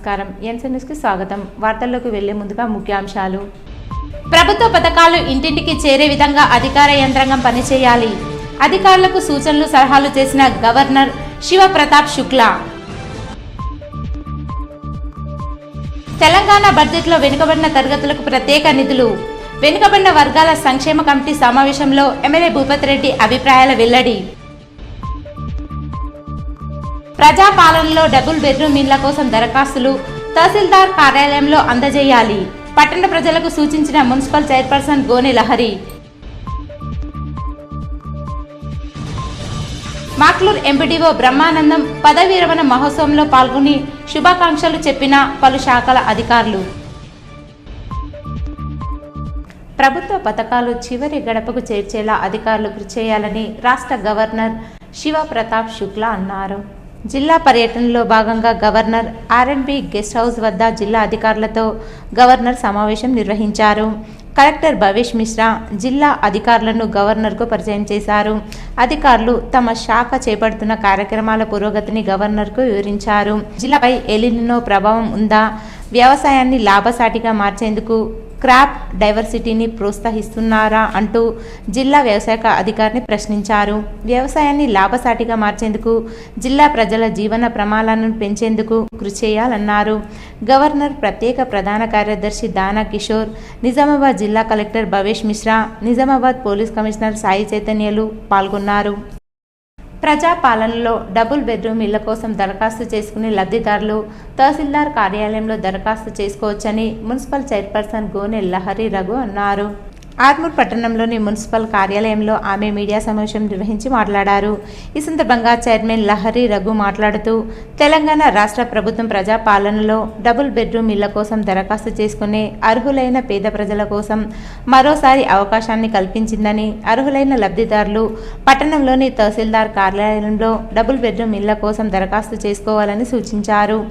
నమస్కారం. ఎన్సీ న్యూస్కి స్వాగతం. వార్తల్లోకి వెళ్లే ముందుగా ముఖ్యాంశాలు. ప్రభుత్వ పథకాలు ఇంటింటికి చేరే విధంగా అధికార యంత్రాంగం పనిచేయాలి. అధికారులకు సూచనలు సలహాలు చేసిన గవర్నర్ శివప్రతాప్ శుక్లా. తెలంగాణ బడ్జెట్లో వెనుకబడిన తరగతులకు ప్రత్యేక నిధులు. వెనుకబడిన వర్గాల సంక్షేమ కమిటీ సమావేశంలో ఎమ్మెల్యే భూపతి రెడ్డి అభిప్రాయాల వెల్లడి. ప్రజాపాలనలో డబుల్ బెడ్రూమ్ ఇళ్ల కోసం దరఖాస్తులు తహసీల్దార్ కార్యాలయంలో అందజేయాలి. పట్టణ ప్రజలకు సూచించిన మున్సిపల్ చైర్పర్సన్ గోనె లహరి. మాక్లూర్ ఎంపీడీఓ బ్రహ్మానందం పదవి విరమణ మహోత్సవంలో పాల్గొని శుభాకాంక్షలు చెప్పిన పలు శాఖల అధికారులు. ప్రభుత్వ పథకాలు చివరి గడపకు చేర్చేలా అధికారులు కృషి చేయాలని రాష్ట్ర గవర్నర్ శివప్రతాప్ శుక్లా అన్నారు. జిల్లా పర్యటనలో భాగంగా గవర్నర్ ఆర్ఎండ్బి గెస్ట్ హౌస్ వద్ద జిల్లా అధికారులతో గవర్నర్ సమావేశం నిర్వహించారు. కలెక్టర్ భవేష్ మిశ్రా జిల్లా అధికారులను గవర్నర్కు పరిచయం చేశారు. అధికారులు తమ శాఖ చేపడుతున్న కార్యక్రమాల పురోగతిని గవర్నర్కు వివరించారు. జిల్లాపై ఎలినినో ప్రభావం ఉందా, వ్యవసాయాన్ని లాభసాటిగా మార్చేందుకు క్రాప్ డైవర్సిటీని ప్రోత్సహిస్తున్నారా అంటూ జిల్లా వ్యవసాయ అధికారిని ప్రశ్నించారు. వ్యవసాయాన్ని లాభసాటిగా మార్చేందుకు జిల్లా ప్రజల జీవన ప్రమాణాలను పెంచేందుకు కృషి చేయాలన్నారు. గవర్నర్ ప్రత్యేక ప్రధాన కార్యదర్శి దానా కిషోర్, నిజామాబాద్ జిల్లా collector Bhavesh Mishra, Nizamabad police commissioner Sai చైతన్యలు పాల్గొన్నారు. ప్రజాపాలనలో డబుల్ బెడ్రూమ్ ఇళ్ల కోసం దరఖాస్తు చేసుకునే లబ్ధిదారులు తహసీల్దార్ కార్యాలయంలో దరఖాస్తు చేసుకోవచ్చని మున్సిపల్ చైర్పర్సన్ గోనె లహరి రఘు అన్నారు. ఆర్మూర్ పట్టణంలోని మున్సిపల్ కార్యాలయంలో ఆమె మీడియా సమావేశం నిర్వహించి మాట్లాడారు. ఈ సందర్భంగా చైర్మన్ లహరి రఘు మాట్లాడుతూ తెలంగాణ రాష్ట్ర ప్రభుత్వం ప్రజాపాలనలో డబుల్ బెడ్రూమ్ ఇళ్ల కోసం దరఖాస్తు చేసుకునే అర్హులైన పేద ప్రజల కోసం మరోసారి అవకాశాన్ని కల్పించిందని, అర్హులైన లబ్ధిదారులు పట్టణంలోని తహసీల్దార్ కార్యాలయంలో డబుల్ బెడ్రూమ్ ఇళ్ల కోసం దరఖాస్తు చేసుకోవాలని సూచించారు.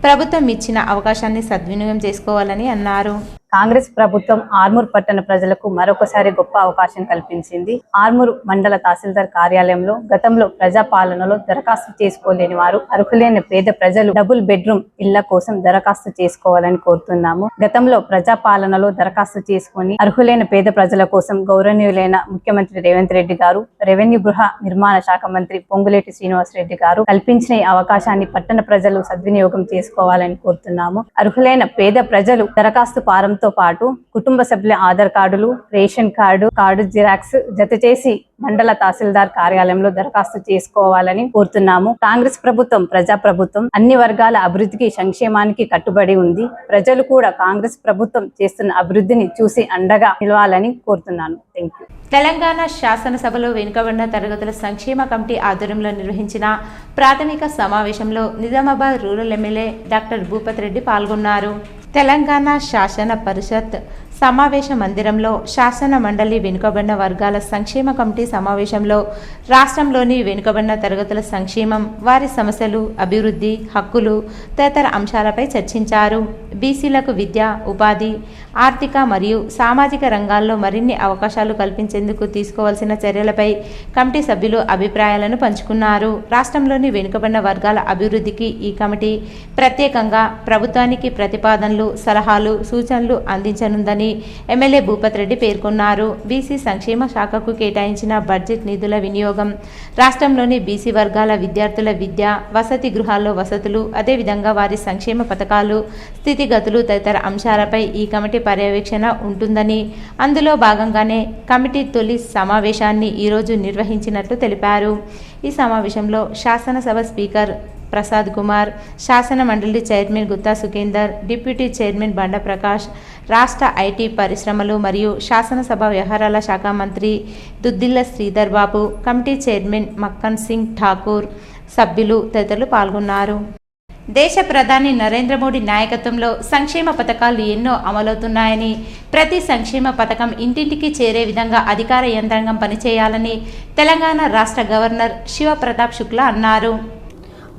ప్రభుత్వం ఇచ్చిన అవకాశాన్ని సద్వినియోగం చేసుకోవాలని అన్నారు. కాంగ్రెస్ ప్రభుత్వం ఆర్మూర్ పట్టణ ప్రజలకు మరొకసారి గొప్ప అవకాశం కల్పించింది. ఆర్మూర్ మండల తహసీల్దార్ కార్యాలయంలో గతంలో ప్రజాపాలనలో దరఖాస్తు చేసుకోలేని వారు, అర్హులైన పేద ప్రజలు డబుల్ బెడ్రూమ్ ఇళ్ల కోసం దరఖాస్తు చేసుకోవాలని కోరుతున్నాము. గతంలో ప్రజాపాలనలో దరఖాస్తు చేసుకుని అర్హులైన పేద ప్రజల కోసం గౌరవనీయులైన ముఖ్యమంత్రి రేవంత్ రెడ్డి గారు, రెవెన్యూ గృహ నిర్మాణ శాఖ మంత్రి పొంగులేటి శ్రీనివాస్ రెడ్డి గారు కల్పించిన ఈ అవకాశాన్ని పట్టణ ప్రజలు సద్వినియోగం చేసుకోవాలని కోరుతున్నాము. అర్హులైన పేద ప్రజలు దరఖాస్తు ఫారంతో పాటు కుటుంబ సభ్యుల ఆధార్ కార్డులు, రేషన్ కార్డు జిరాక్స్ జత చేసి మండల తహసీల్దార్ కార్యాలయంలో దరఖాస్తు చేసుకోవాలని కోరుతున్నాము. కాంగ్రెస్ ప్రభుత్వం ప్రజాప్రభుత్వం, అన్ని వర్గాల అభివృద్ధికి సంక్షేమానికి కట్టుబడి ఉంది. ప్రజలు కూడా కాంగ్రెస్ ప్రభుత్వం చేస్తున్న అభివృద్ధిని చూసి అండగా నిలవాలని కోరుతున్నాను. Thank you. తెలంగాణ శాసనసభలో వెనుకబడిన తరగతుల సంక్షేమ కమిటీ ఆధ్వర్యంలో నిర్వహించిన ప్రాథమిక సమావేశంలో Nizamabad rural MLA doctor Bhupathi Reddy పాల్గొన్నారు. తెలంగాణ శాసన పరిషత్ సమావేశ మందిరంలో శాసన మండలి వెనుకబడిన వర్గాల సంక్షేమ కమిటీ సమావేశంలో రాష్ట్రంలోని వెనుకబడిన తరగతుల సంక్షేమం, వారి సమస్యలు, అభివృద్ధి, హక్కులు తదితర అంశాలపై చర్చించారు. బీసీలకు విద్య, ఉపాధి, ఆర్థిక మరియు సామాజిక రంగాల్లో మరిన్ని అవకాశాలు కల్పించేందుకు తీసుకోవాల్సిన చర్యలపై కమిటీ సభ్యులు అభిప్రాయాలను పంచుకున్నారు. రాష్ట్రంలోని వెనుకబడిన వర్గాల అభివృద్ధికి ఈ కమిటీ ప్రత్యేకంగా ప్రభుత్వానికి ప్రతిపాదనలు, సలహాలు, సూచనలు అందించనుందని ఎమ్మెల్యే భూపతి రెడ్డి పేర్కొన్నారు. బీసీ సంక్షేమ శాఖకు కేటాయించిన బడ్జెట్ నిధుల వినియోగం, రాష్ట్రంలోని బీసీ వర్గాల విద్యార్థుల విద్య, వసతి గృహాల్లో వసతులు, అదేవిధంగా వారి సంక్షేమ పథకాలు, స్థితిగతులు తదితర అంశాలపై ఈ కమిటీ పర్యవేక్షణ ఉంటుందని, అందులో భాగంగానే కమిటీ తొలి సమావేశాన్ని ఈరోజు నిర్వహించినట్లు తెలిపారు. ఈ సమావేశంలో శాసనసభ స్పీకర్ ప్రసాద్ కుమార్, శాసన మండలి chairman Gutha Sukhender, deputy chairman Banda Prakash, రాష్ట్ర ఐటీ పరిశ్రమలు మరియు శాసనసభ వ్యవహారాల శాఖ మంత్రి దుద్దిల్ల శ్రీధర్ బాబు, కమిటీ చైర్మన్ మక్కన్ సింగ్ ఠాకూర్, సభ్యులు తదితరులు పాల్గొన్నారు. దేశ ప్రధాని నరేంద్ర మోడీ నాయకత్వంలో సంక్షేమ పథకాలు ఎన్నో అమలవుతున్నాయని, ప్రతి సంక్షేమ పథకం ఇంటింటికి చేరే విధంగా అధికార యంత్రాంగం పనిచేయాలని తెలంగాణ రాష్ట్ర గవర్నర్ శివప్రతాప్ శుక్లా అన్నారు.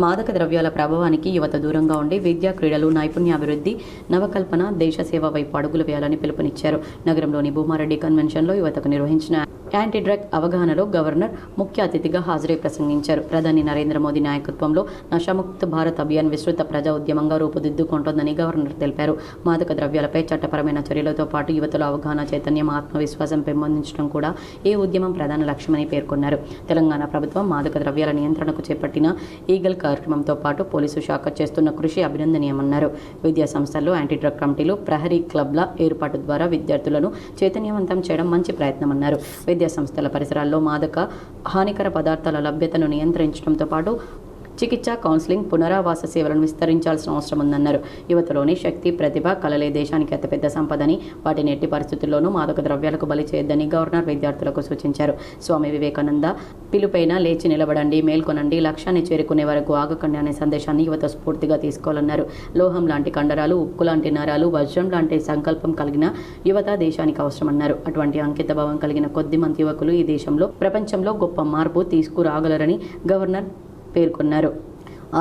మాదక ద్రవ్యాల ప్రభావానికి యువత దూరంగా ఉండి విద్య, క్రీడలు, నైపుణ్యాభివృద్ధి, నవకల్పన, దేశ సేవ వైపు అడుగులు వేయాలని పిలుపునిచ్చారు. నగరంలోని భూమారెడ్డి కన్వెన్షన్లో యువతకు నిర్వహించిన యాంటీ డ్రగ్ అవగాహనలో గవర్నర్ ముఖ్య అతిథిగా హాజరై ప్రసంగించారు. ప్రధాని నరేంద్ర మోదీ నాయకత్వంలో నషాముక్త భారత్ అభియాన్ విస్తృత ప్రజా ఉద్యమంగా రూపుదిద్దుకుంటోందని గవర్నర్ తెలిపారు. మాదక ద్రవ్యాలపై చట్టపరమైన చర్యలతో పాటు యువతలో అవగాహన, చైతన్యం, ఆత్మవిశ్వాసం పెంపొందించడం కూడా ఈ ఉద్యమం ప్రధాన లక్ష్యమని పేర్కొన్నారు. తెలంగాణ ప్రభుత్వం మాదక ద్రవ్యాల నియంత్రణకు చేపట్టిన ఈగల్ కార్యక్రమంతో పాటు పోలీసు శాఖ చేస్తున్న కృషి అభినందనీయమన్నారు. విద్యా సంస్థల్లో యాంటీ డ్రగ్ కమిటీలు, ప్రహరీ క్లబ్ల ఏర్పాటు ద్వారా విద్యార్థులను చైతన్యవంతం చేయడం మంచి ప్రయత్నమన్నారు. విద్యా సంస్థల పరిసరాల్లో మాదక హానికర పదార్థాల లభ్యతను నియంత్రించడంతో పాటు చికిత్స, కౌన్సిలింగ్, పునరావాస సేవలను విస్తరించాల్సిన అవసరం ఉందన్నారు. యువతలోని శక్తి, ప్రతిభ, కళలే దేశానికి అతిపెద్ద సంపదని, వాటిని ఎట్టి పరిస్థితుల్లోనూ మాదక ద్రవ్యాలకు బలి చేయొద్దని గవర్నర్ విద్యార్థులకు సూచించారు. స్వామి వివేకానంద పిలుపైన లేచి నిలబడండి, మేల్కొనండి, లక్ష్యాన్ని చేరుకునే వరకు ఆగకండి అనే సందేశాన్ని యువత స్ఫూర్తిగా తీసుకోవాలన్నారు. లోహం లాంటి కండరాలు, ఉక్కు లాంటి నరాలు, వజ్రం లాంటి సంకల్పం కలిగిన యువత దేశానికి అవసరమన్నారు. అటువంటి అంకిత భావం కలిగిన కొద్ది మంది యువకులు ఈ దేశంలో, ప్రపంచంలో గొప్ప మార్పు తీసుకురాగలరని గవర్నర్ పేర్కొన్నారు.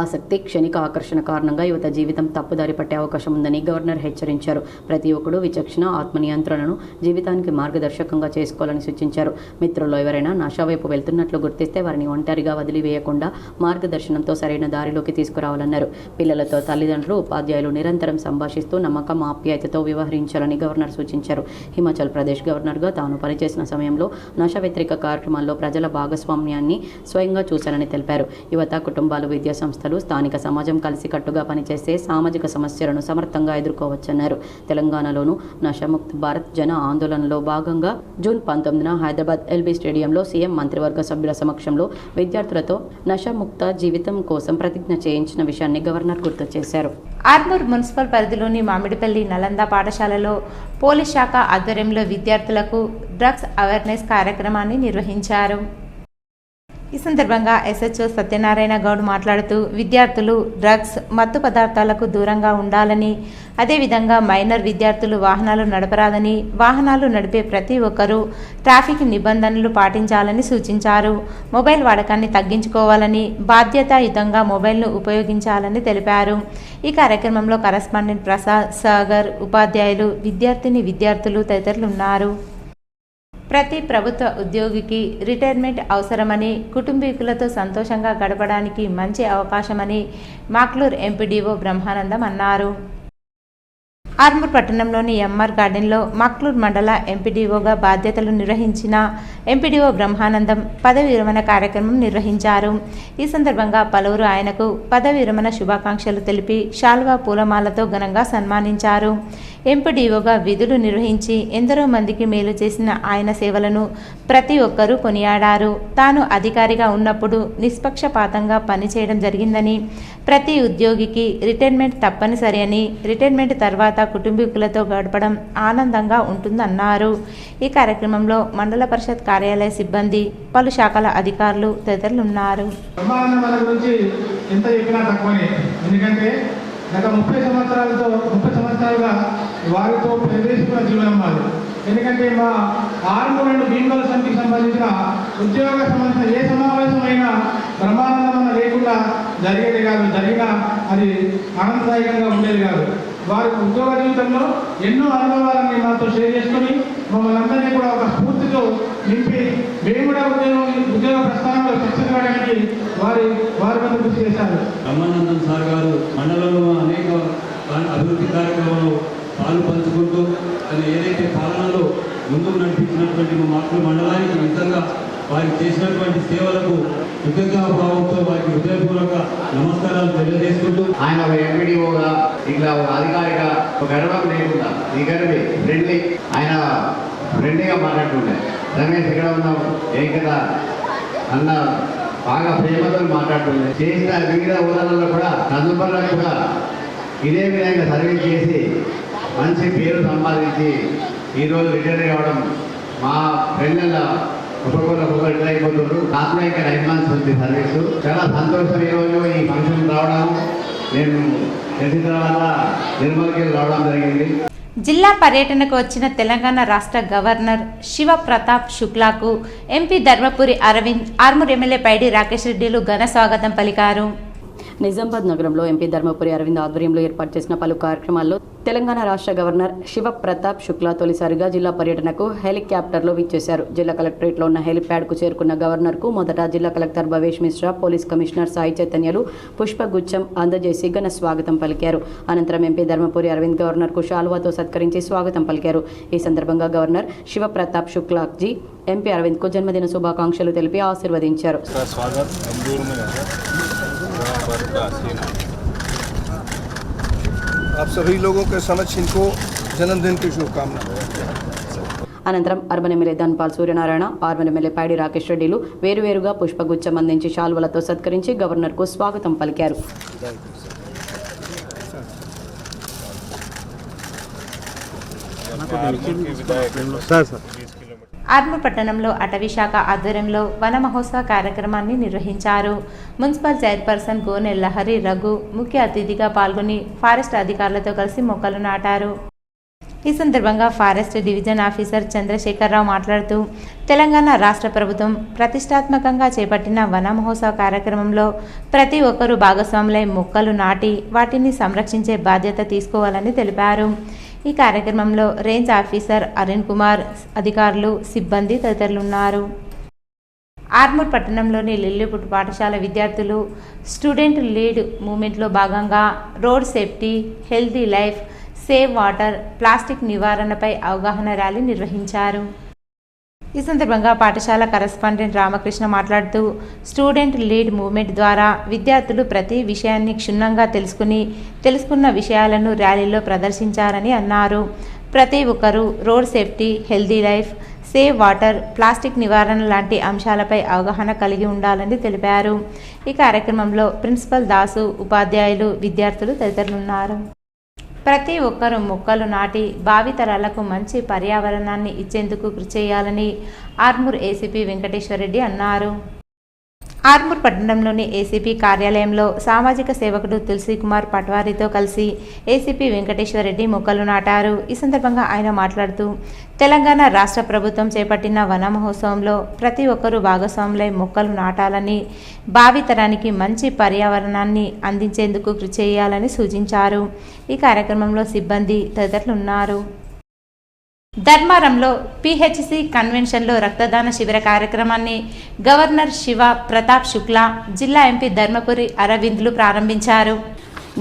ఆసక్తి, క్షణిక ఆకర్షణ కారణంగా యువత జీవితం తప్పుదారి పట్టే అవకాశం ఉందని గవర్నర్ హెచ్చరించారు. ప్రతి ఒక్కరూ విచక్షణ, ఆత్మనియంత్రణను జీవితానికి మార్గదర్శకంగా చేసుకోవాలని సూచించారు. మిత్రుల్లో ఎవరైనా నషా వైపు వెళ్తున్నట్లు గుర్తిస్తే వారిని ఒంటరిగా వదిలివేయకుండా మార్గదర్శనంతో సరైన దారిలోకి తీసుకురావాలన్నారు. పిల్లలతో తల్లిదండ్రులు, ఉపాధ్యాయులు నిరంతరం సంభాషిస్తూ నమ్మకం, ఆప్యాయతతో వ్యవహరించాలని గవర్నర్ సూచించారు. హిమాచల్ ప్రదేశ్ గవర్నర్గా తాను పనిచేసిన సమయంలో నషా వ్యతిరేక కార్యక్రమాల్లో ప్రజల భాగస్వామ్యాన్ని స్వయంగా చూశారని తెలిపారు. యువత, కుటుంబాలు, విద్యా సంస్థలు, స్థానిక సమాజం కలిసికట్టుగా పనిచేస్తే సామాజిక సమస్యలను సమర్థంగా ఎదుర్కోవచ్చన్నారు. తెలంగాణలోనూ నషాముక్త భారత్ జన ఆందోళనలో భాగంగా జూన్ 19న హైదరాబాద్ ఎల్బీ స్టేడియంలో సీఎం, మంత్రివర్గ సభ్యుల సమక్షంలో విద్యార్థులతో నషాముక్త జీవితం కోసం ప్రతిజ్ఞ చేయించిన విషయాన్ని గవర్నర్ గుర్తు చేశారు. ఆర్మూర్ మున్సిపల్ పరిధిలోని మామిడిపల్లి నలంద పాఠశాలలో పోలీస్ శాఖ ఆధ్వర్యంలో విద్యార్థులకు డ్రగ్స్ అవేర్నెస్ కార్యక్రమాన్ని నిర్వహించారు. ఈ సందర్భంగా ఎస్హెచ్ఓ సత్యనారాయణ గౌడ్ మాట్లాడుతూ విద్యార్థులు డ్రగ్స్, మత్తు పదార్థాలకు దూరంగా ఉండాలని, అదేవిధంగా మైనర్ విద్యార్థులు వాహనాలు నడపరాదని, వాహనాలు నడిపే ప్రతి ఒక్కరూ ట్రాఫిక్ నిబంధనలు పాటించాలని సూచించారు. మొబైల్ వాడకాన్ని తగ్గించుకోవాలని, బాధ్యతాయుతంగా మొబైల్ను ఉపయోగించాలని తెలిపారు. ఈ కార్యక్రమంలో కరస్పాండెంట్ ప్రసాద్, సాగర్, ఉపాధ్యాయులు, విద్యార్థులు తదితరులు ఉన్నారు. ప్రతి ప్రభుత్వ ఉద్యోగికి రిటైర్మెంట్ అవసరమని, కుటుంబీకులతో సంతోషంగా గడపడానికి మంచి అవకాశమని మాక్లూర్ ఎంపీడీఓ బ్రహ్మానందం అన్నారు. ఆర్మూర్ పట్టణంలోని ఎంఆర్ గార్డెన్లో మాక్లూర్ మండల ఎంపీడీఓగా బాధ్యతలు నిర్వహించిన ఎంపీడీఓ బ్రహ్మానందం పదవి విరమణ కార్యక్రమం నిర్వహించారు. ఈ సందర్భంగా పలువురు ఆయనకు పదవి విరమణ శుభాకాంక్షలు తెలిపి శాల్వా, పూలమాలతో ఘనంగా సన్మానించారు. ఎంపీడీఓగా విధులు నిర్వహించి ఎందరో మందికి మేలు చేసిన ఆయన సేవలను ప్రతి ఒక్కరూ కొనియాడారు. తాను అధికారిగా ఉన్నప్పుడు నిష్పక్షపాతంగా పనిచేయడం జరిగిందని, ప్రతి ఉద్యోగికి రిటైర్మెంట్ తప్పనిసరి అని, రిటైర్మెంట్ తర్వాత కుటుంబీకులతో గడపడం ఆనందంగా ఉంటుందన్నారు. ఈ కార్యక్రమంలో మండల పరిషత్ కార్యాలయ సిబ్బంది, పలు శాఖల అధికారులు తదితరులు ఉన్నారు. గత 30 సంవత్సరాలుగా వారితో ప్రవేశించిన జీవనం మాది. ఎందుకంటే మా ఆర్మూర్ అండ్ భీమగల్ సమితికి సంబంధించిన ఉద్యోగ సంబంధించిన ఏ సమావేశమైనా బ్రహ్మానందం లేకుండా జరిగేది కాదు. జరిగినా అది ఆనందదాయకంగా ఉండేది కాదు. వారి ఉద్యోగ జీవితంలో ఎన్నో అనుభవాలని మాతో షేర్ చేసుకుని మమ్మల్ని అందరినీ కూడా ఒక స్ఫూర్తితో నింపి మేము కూడా ఉద్యోగ ప్రస్థానంలో సక్సెస్ కావడానికి వారి కొంత కృషి చేశారు. బ్రహ్మానందం సార్ గారు మండలంలో అనేక అభివృద్ధి కార్యక్రమాలు పాలు పంచుకుంటూ ఏదైతే పాలనలో ముందుకు నడిపించినటువంటి మాక్లూర్ మండలానికి నిజంగా వారికి చేసినటువంటి సేవలకు కృతజ్ఞతాభావంతో వారికి హృదయపూర్వక నమస్కారాలు తెలియజేసుకుంటూ ఆయన ఒక ఎంపీడీఓగా ఇట్లా ఒక అధికారిక ఒక గర్వం లేకుండా దగ్గరవి ఫ్రెండ్లీ, ఆయన ఫ్రెండ్లీగా మాట్లాడుతుండే. రమేష్ ఇక్కడ ఉన్నాం ఏం కదా అన్న బాగా ప్రేమతో మాట్లాడుతుండే. చేసిన వివిధ హోదాలలో కూడా నందుపల్లకు కూడా ఇదే విధంగా సర్వీస్ చేసి మంచి పేరు సంపాదించి ఈరోజు రిటైర్ కావడం మా ఫ్రెండ్ల ఒక్కొక్కరు రిటైర్ అయిపోతున్నారు. నాకు ఇంకా 9 months ఉంది సర్వీసు. చాలా సంతోషం ఈరోజు ఈ ఫంక్షన్ రావడం. నేను తెలిసిన తర్వాత నిర్మల్కి రావడం జరిగింది. జిల్లా పర్యటనకు వచ్చిన తెలంగాణ రాష్ట్ర గవర్నర్ శివ ప్రతాప్ శుక్లాకు ఎంపీ ధర్మపురి అరవింద్, ఆర్మూర్ ఎమ్మెల్యే పైడి రాకేష్ రెడ్డిలు ఘన స్వాగతం పలికారు. నిజామాబాద్ నగరంలో ఎంపీ ధర్మపురి అరవింద్ ఆధ్వర్యంలో ఏర్పాటు చేసిన పలు కార్యక్రమాల్లో తెలంగాణ రాష్ట్ర గవర్నర్ శివ ప్రతాప్ శుక్లా తొలిసారిగా జిల్లా పర్యటనకు హెలికాప్టర్లో విచ్చేశారు. జిల్లా కలెక్టరేట్లో ఉన్న హెలిప్యాడ్కు చేరుకున్న గవర్నర్కు మొదట జిల్లా collector Bhavesh Mishra, police commissioner Sai చైతన్యలు పుష్పగుచ్చం అందజేసి ఘన స్వాగతం పలికారు. అనంతరం ఎంపీ ధర్మపురి అరవింద్ గవర్నర్కు శాలువాతో సత్కరించి స్వాగతం పలికారు. ఈ సందర్భంగా గవర్నర్ శివ ప్రతాప్ శుక్లాజీ ఎంపీ అరవింద్కు జన్మదిన శుభాకాంక్షలు తెలిపి ఆశీర్వదించారు. आप सभी लोगों के समक्ष इनको जन्मदिन की शुभकामनाएं. అనంతరం urban MLA Dhanpal Suryanarayana, urban MLA Paidi Rakesh రెడ్డిలు వేరువేరుగా పుష్పగుచ్చం అందించి శాల్వలతో సత్కరించి గవర్నర్కు స్వాగతం పలికారు. ఆర్మూర్ పట్టణంలో అటవీ శాఖ ఆధ్వర్యంలో వన మహోత్సవ కార్యక్రమాన్ని నిర్వహించారు. మున్సిపల్ చైర్పర్సన్ గోనె లహరి రఘు ముఖ్య అతిథిగా పాల్గొని ఫారెస్ట్ అధికారులతో కలిసి మొక్కలు నాటారు. ఈ సందర్భంగా ఫారెస్ట్ డివిజన్ ఆఫీసర్ చంద్రశేఖరరావు మాట్లాడుతూ తెలంగాణ రాష్ట్ర ప్రభుత్వం ప్రతిష్టాత్మకంగా చేపట్టిన వన మహోత్సవ కార్యక్రమంలో ప్రతి ఒక్కరూ భాగస్వాములై మొక్కలు నాటి వాటిని సంరక్షించే బాధ్యత తీసుకోవాలని తెలిపారు. ఈ కార్యక్రమంలో రేంజ్ ఆఫీసర్ అరుణ్ కుమార్, అధికారులు, సిబ్బంది తదితరులున్నారు. ఆర్మూర్ పట్టణంలోని లిల్లీపుట్ పాఠశాల విద్యార్థులు స్టూడెంట్ లీడ్ మూవ్మెంట్లో భాగంగా road safety, healthy life, save water, plastic నివారణపై అవగాహన ర్యాలీ నిర్వహించారు. ఈ సందర్భంగా పాఠశాల కరెస్పాండెంట్ రామకృష్ణ మాట్లాడుతూ స్టూడెంట్ లీడ్ మూవ్మెంట్ ద్వారా విద్యార్థులు ప్రతి విషయాన్ని క్షుణ్ణంగా తెలుసుకున్న విషయాలను ర్యాలీలో ప్రదర్శించారని అన్నారు. ప్రతి ఒక్కరూ road safety, healthy life, save water, plastic నివారణ లాంటి అంశాలపై అవగాహన కలిగి ఉండాలని తెలిపారు. ఈ కార్యక్రమంలో ప్రిన్సిపల్ దాసు, ఉపాధ్యాయులు, విద్యార్థులు తదితరులున్నారు. ప్రతి ఒక్కరూ మొక్కలు నాటి భావితరాలకు మంచి పర్యావరణాన్ని ఇచ్చేందుకు కృషి చేయాలని ఆర్మూర్ ఏసీపీ వెంకటేశ్వరరెడ్డి అన్నారు. ఆర్మూర్ పట్టణంలోని ఏసీపీ కార్యాలయంలో సామాజిక సేవకుడు తులసి కుమార్ పట్వారితో కలిసి ఏసీపీ వెంకటేశ్వరరెడ్డి మొక్కలు నాటారు. ఈ సందర్భంగా ఆయన మాట్లాడుతూ తెలంగాణ రాష్ట్ర ప్రభుత్వం చేపట్టిన వన మహోత్సవంలో ప్రతి ఒక్కరూ భాగస్వాములై మొక్కలు నాటాలని, భావితరానికి మంచి పర్యావరణాన్ని అందించేందుకు కృషి చేయాలని సూచించారు. ఈ కార్యక్రమంలో సిబ్బంది తదితరులున్నారు. ధర్మారంలో పిహెచ్సి కన్వెన్షన్లో రక్తదాన శిబిర కార్యక్రమాన్ని గవర్నర్ శివ ప్రతాప్ శుక్లా, జిల్లా ఎంపీ ధర్మపురి అరవింద్లు ప్రారంభించారు.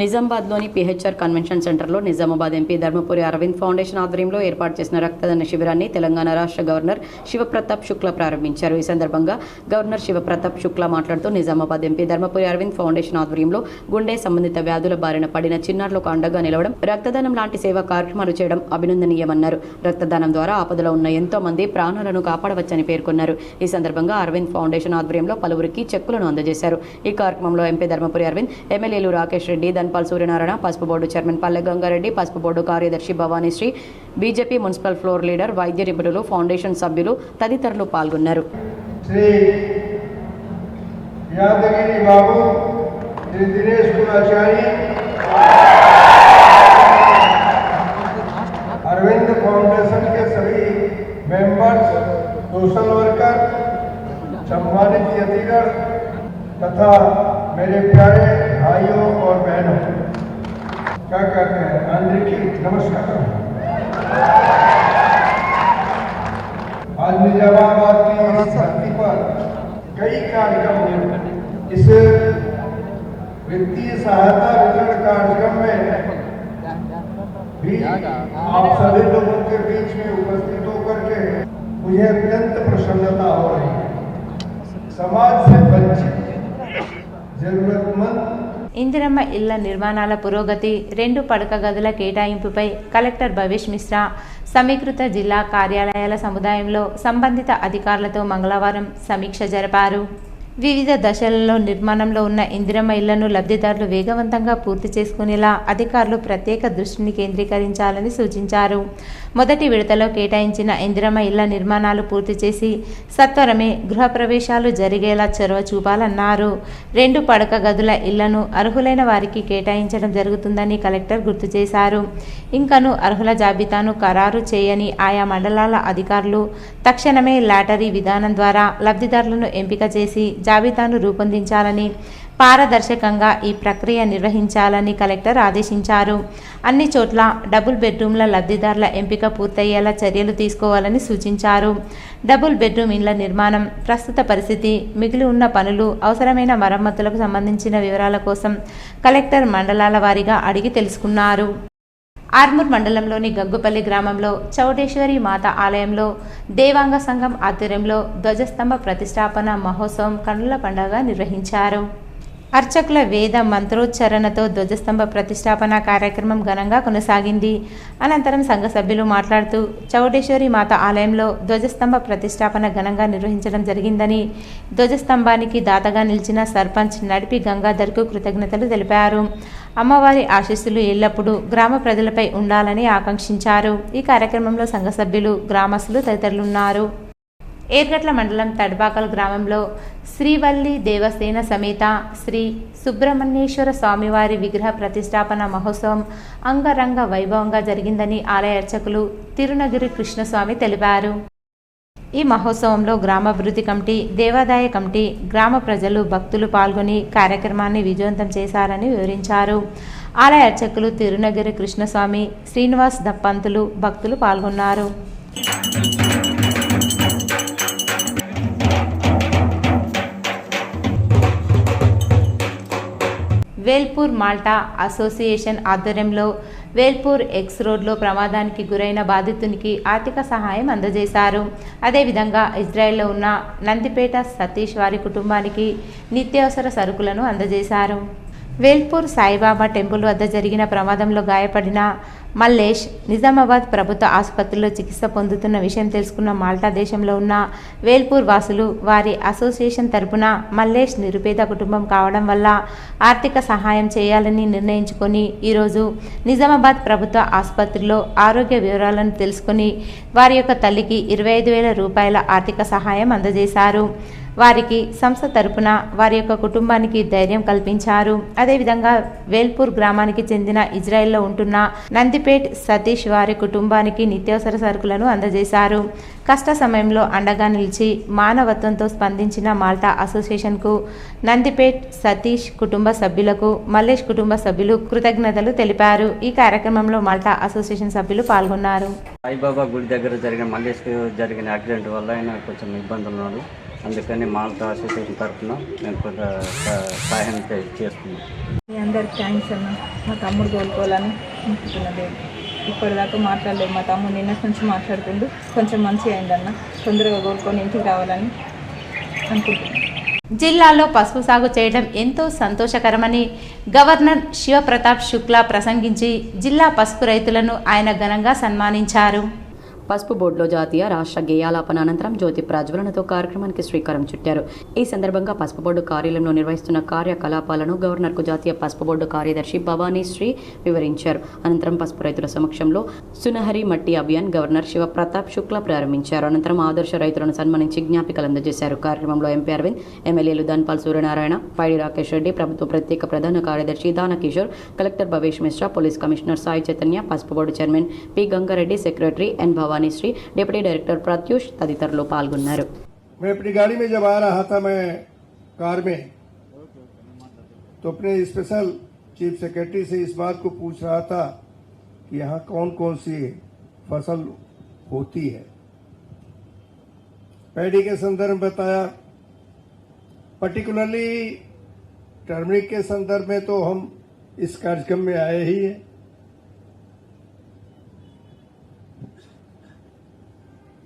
నిజామాబాద్లోని పిహెచ్ఆర్ కన్వెన్షన్ సెంటర్లో నిజామాబాద్ ఎంపీ ధర్మపురి అరవింద్ ఫౌండేషన్ ఆధ్వర్యంలో ఏర్పాటు చేసిన రక్తదాన శిబిరాన్ని తెలంగాణ రాష్ట్ర గవర్నర్ శివప్రతాప్ శుక్లా ప్రారంభించారు. ఈ సందర్భంగా గవర్నర్ శివప్రతాప్ శుక్లా మాట్లాడుతూ నిజామాబాద్ ఎంపీ ధర్మపురి అరవింద్ ఫౌండేషన్ ఆధ్వర్యంలో గుండె సంబంధిత వ్యాధుల బారిన పడిన చిన్నారులకు అండగా నిలవడం, రక్తదానం లాంటి సేవా కార్యక్రమాలు చేయడం అభినందనీయమన్నారు. రక్తదానం ద్వారా ఆపదలో ఉన్న ఎంతో మంది ప్రాణాలను కాపాడవచ్చని పేర్కొన్నారు. ఈ సందర్భంగా అరవింద్ ఫౌండేషన్ ఆధ్వర్యంలో పలువురికి చెక్కులను అందజేశారు. ఈ కార్యక్రమంలో ఎంపీ ధర్మపురి అరవింద్, ఎమ్మెల్యేలు రాకేష్ రెడ్డి, ధన్పాల్ సూర్యనారాయణ, పసుపు బోర్డు చైర్మన్ పల్లె గంగారెడ్డి, పసుపు బోర్డు కార్యదర్శి Bhavani Sri, BJP municipal floor leader, వైద్య నిపుణులు, ఫౌండేషన్ సభ్యులు తదితరులు పాల్గొన్నారు. శ్రీ యాదగిరి బాబు, శ్రీ దినేష్ కులాచారి, अरविंद फाउंडेशन के सभी मेंबर्स, सोशल वर्कर, सम्मानित अतिथिगण तथा मेरे प्यारे भाइयों और बहनों, क्या कहते हैं, अंदरिकी नमस्कार। आज निजामाबाद की धरती पर कई कार्यक्रम हुए। इस वित्तीय सहायता वितरण कार्यक्रम में भी आप सभी लोगों के बीच में उपस्थित होकर के मुझे अत्यंत प्रसन्नता हो रही है। समाज से वंचित जरूरतमंद ఇందిరమ్మ ఇళ్ల నిర్మాణాల పురోగతి, 2 పడక గదుల కేటాయింపుపై కలెక్టర్ భవేష్ మిశ్రా సమీకృత జిల్లా కార్యాలయాల సముదాయంలో సంబంధిత అధికారులతో మంగళవారం సమీక్ష జరిపారు. వివిధ దశలలో నిర్మాణంలో ఉన్న ఇందిరమ్మ ఇళ్లను లబ్ధిదారులు వేగవంతంగా పూర్తి చేసుకునేలా అధికారులు ప్రత్యేక దృష్టిని కేంద్రీకరించాలని సూచించారు. మొదటి విడతలో కేటాయించిన ఇందిరమ్మ ఇళ్ల నిర్మాణాలు పూర్తి చేసి సత్వరమే గృహప్రవేశాలు జరిగేలా చొరవ చూపాలన్నారు. 2 పడక గదుల ఇళ్లను అర్హులైన వారికి కేటాయించడం జరుగుతుందని కలెక్టర్ గుర్తు చేశారు. ఇంకను అర్హుల జాబితాను ఖరారు చేయని ఆయా మండలాల అధికారులు తక్షణమే లాటరీ విధానం ద్వారా లబ్ధిదారులను ఎంపిక చేసి జాబితాను రూపొందించాలని, పారదర్శకంగా ఈ ప్రక్రియ నిర్వహించాలని కలెక్టర్ ఆదేశించారు. అన్ని చోట్ల డబుల్ బెడ్రూమ్ల లబ్ధిదారుల ఎంపిక పూర్తయ్యేలా చర్యలు తీసుకోవాలని సూచించారు. డబుల్ బెడ్రూమ్ ఇండ్ల నిర్మాణం, ప్రస్తుత పరిస్థితి, మిగిలి ఉన్న పనులు, అవసరమైన మరమ్మతులకు సంబంధించిన వివరాల కోసం కలెక్టర్ మండలాల వారీగా అడిగి తెలుసుకున్నారు. ఆర్మూర్ మండలంలోని గగ్గుపల్లి గ్రామంలో చౌడేశ్వరి మాత ఆలయంలో దేవాంగ సంఘం ఆధ్వర్యంలో ధ్వజస్తంభ ప్రతిష్టాపన మహోత్సవం కన్నుల పండుగ నిర్వహించారు. అర్చకుల వేద మంత్రోచ్చరణతో ధ్వజస్తంభ ప్రతిష్టాపన కార్యక్రమం ఘనంగా కొనసాగింది. అనంతరం సంఘ సభ్యులు మాట్లాడుతూ చౌడేశ్వరి మాత ఆలయంలో ధ్వజస్తంభ ప్రతిష్టాపన ఘనంగా నిర్వహించడం జరిగిందని, ధ్వజస్తంభానికి దాతగా నిలిచిన సర్పంచ్ నడిపి గంగాధర్కు కృతజ్ఞతలు తెలిపారు. అమ్మవారి ఆశీస్సులు ఎల్లప్పుడూ గ్రామ ప్రజలపై ఉండాలని ఆకాంక్షించారు. ఈ కార్యక్రమంలో సంఘ సభ్యులు, గ్రామస్తులు తదితరులున్నారు. ఏర్గట్ల మండలం తడ్బాకల్ గ్రామంలో శ్రీవల్లి దేవసేన సమేత శ్రీ సుబ్రహ్మణ్యేశ్వర స్వామివారి విగ్రహ ప్రతిష్టాపన మహోత్సవం అంగరంగ వైభవంగా జరిగిందని ఆలయ అర్చకులు తిరునగిరి కృష్ణస్వామి తెలిపారు. ఈ మహోత్సవంలో గ్రామాభివృద్ధి కమిటీ, దేవాదాయ కమిటీ, గ్రామ ప్రజలు, భక్తులు పాల్గొని కార్యక్రమాన్ని విజయవంతం చేశారని వివరించారు. ఆలయ అర్చకులు తిరునగిరి కృష్ణస్వామి, శ్రీనివాస్ దప్పంతులు, భక్తులు పాల్గొన్నారు. వేల్పూర్ మాల్టా అసోసియేషన్ ఆధ్వర్యంలో వేల్పూర్ ఎక్స్ రోడ్లో ప్రమాదానికి గురైన బాధితునికి ఆర్థిక సహాయం అందజేశారు. అదేవిధంగా ఇజ్రాయెల్లో ఉన్న నందిపేట సతీష్ వారి కుటుంబానికి నిత్యావసర సరుకులను అందజేశారు. వేల్పూర్ సాయిబాబా టెంపుల్ వద్ద జరిగిన ప్రమాదంలో గాయపడిన మల్లేష్ నిజామాబాద్ ప్రభుత్వ ఆసుపత్రిలో చికిత్స పొందుతున్న విషయం తెలుసుకున్న మాల్టా దేశంలో ఉన్న వేల్పూర్ వాసులు వారి అసోసియేషన్ తరపున మల్లేష్ నిరుపేద కుటుంబం కావడం వల్ల ఆర్థిక సహాయం చేయాలని నిర్ణయించుకొని ఈరోజు నిజామాబాద్ ప్రభుత్వ ఆసుపత్రిలో ఆరోగ్య వివరాలను తెలుసుకొని వారి యొక్క తల్లికి 25,000 రూపాయల ఆర్థిక సహాయం అందజేశారు. వారికి సంస్థ తరపున వారి యొక్క కుటుంబానికి ధైర్యం కల్పించారు. అదేవిధంగా వేల్పూర్ గ్రామానికి చెందిన ఇజ్రాయెల్లో ఉంటున్న నందిపేట్ సతీష్ వారి కుటుంబానికి నిత్యావసర సరుకులను అందజేశారు. కష్ట సమయంలో అండగా నిలిచి మానవత్వంతో స్పందించిన మాల్టా అసోసియేషన్కు నందిపేట్ సతీష్ కుటుంబ సభ్యులకు, మల్లేష్ కుటుంబ సభ్యులు కృతజ్ఞతలు తెలిపారు. ఈ కార్యక్రమంలో మాల్టా అసోసియేషన్ సభ్యులు పాల్గొన్నారు. సాయిబాబా గుడి దగ్గర జరిగిన మల్లేష్కి జరిగిన యాక్సిడెంట్ వల్ల ఆయన కొంచెం ఇబ్బందులు ఉన్నాడు. అందుకని మాల్టా అసోసియేషన్ తరఫున మేము కొంత సహాయం చేస్తున్నాం. మీ అందరికి థ్యాంక్స్ అన్న. మా తమ్ముడు కోలుకోవాలని అనుకుంటున్నది. ఇప్పటిదాకా మాట్లాడలేదు. మా తమ్ముడు నిన్నటి నుంచి మాట్లాడుతుండు. కొంచెం మంచిగా అయిందన్న. తొందరగా కోలుకొని ఇంటికి రావాలని అనుకుంటున్నాను. జిల్లాలో పసుపు సాగు చేయడం ఎంతో సంతోషకరమని గవర్నర్ శివప్రతాప్ శుక్లా ప్రసంగించి జిల్లా పసుపు రైతులను ఆయన ఘనంగా సన్మానించారు. పసుపు బోర్డులో జాతీయ రాష్ట్ర గేయాలాపన అనంతరం జ్యోతి ప్రజ్వలనతో కార్యక్రమానికి శ్రీకారం చుట్టారు. ఈ సందర్భంగా పసుపు బోర్డు కార్యాలయంలో నిర్వహిస్తున్న కార్యకలాపాలను గవర్నర్కు జాతీయ పసుపు బోర్డు కార్యదర్శి భవానీ శ్రీ వివరించారు. అనంతరం పసుపు రైతుల సమక్షంలో సునహరి మట్టి అభియాన్ గవర్నర్ శివప్రతాప్ శుక్లా ప్రారంభించారు. అనంతరం ఆదర్శ రైతులను సన్మానించి జ్ఞాపికలు అందజేశారు. కార్యక్రమంలో ఎంపీ అరవింద్, ఎమ్మెల్యేలు ధన్పాల్ సూర్యనారాయణ, పైడి రాకేష్ రెడ్డి, ప్రభుత్వ ప్రత్యేక ప్రధాన కార్యదర్శి Danakishore, collector Bhavesh Mishra, police commissioner Sai Chaitanya, పసుపు board chairman P Gangareddy, secretary N Bhavanishri, deputy director Pratyush తదితరులు పాల్గొన్నారు. मैं अपनी गाड़ी में जब आ रहा था, मैं कार में, तो अपने स्पेशल चीफ सेक्रेटरी से इस बात को पूछ रहा था कि यहाँ कौन कौन सी फसल होती है. पैडी के संदर्भ में बताया, पर्टिकुलरली टर्मरिक के संदर्भ में तो हम इस कार्यक्रम में आए ही हैं.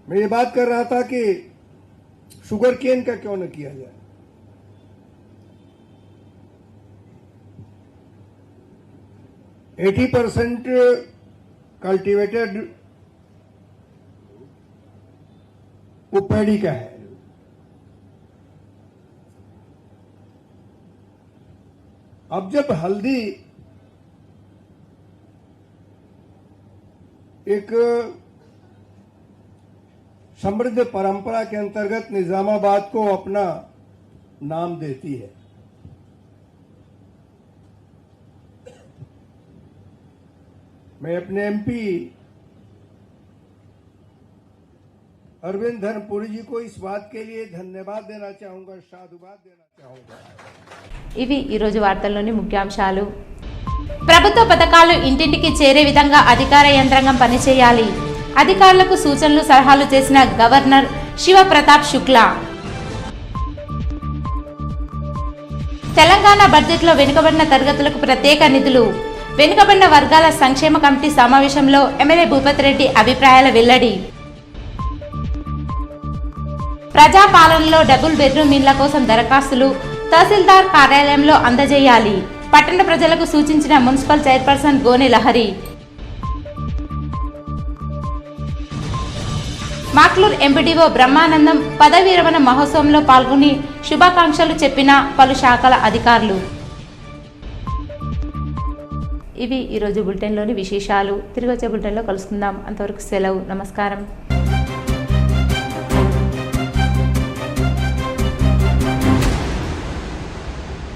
मैं ये बात कर रहा था कि शुगर केन का क्यों न किया जाए. %80 कल्टीवेटेड वो पैडी का है. अब जब हल्दी एक समृद्ध परंपरा के अंतर्गत निजामाबाद को अपना नाम देती है, मैं अपने एमपी अरविंद धर्मपुरी जी को इस बात के लिए धन्यवाद देना चाहूँगा, साधुवाद देना चाहूँगा। ఇవి ఈరోజు వార్తల్లోని ముఖ్యాంశాలు. ప్రభుత్వ పథకాలు ఇంటింటికి చేరే విధంగా అధికార యంత్రాంగం పనిచేయాలి. అధికారులకు సూచనలు సలహాలు చేసిన గవర్నర్ శివప్రతాప్ శుక్లా. తెలంగాణ బడ్జెట్లో వెనుకబడిన తరగతులకు ప్రత్యేక నిధులు. వెనుకబడిన వర్గాల సంక్షేమ కమిటీ సమావేశంలో ఎమ్మెల్యే భూపత్ రెడ్డి అభిప్రాయాల వెల్లడి. ప్రజాపాలనలో డబుల్ బెడ్రూమ్ ఇండ్ల కోసం దరఖాస్తులు తహసీల్దార్ కార్యాలయంలో అందజేయాలి. పట్టణ ప్రజలకు సూచించిన మున్సిపల్ చైర్పర్సన్ గోనె లహరి. మాక్లూర్ ఎంపీడీఓ బ్రహ్మానందం పదవీ విరమణ మహోత్సవంలో పాల్గొని శుభాకాంక్షలు చెప్పిన పలు శాఖల అధికారులు. ఇవి ఈరోజు బులెటిన్లోని విశేషాలు. తిరిగి వచ్చే బులెటిన్లో కలుసుకుందాం. అంతవరకు సెలవు. నమస్కారం.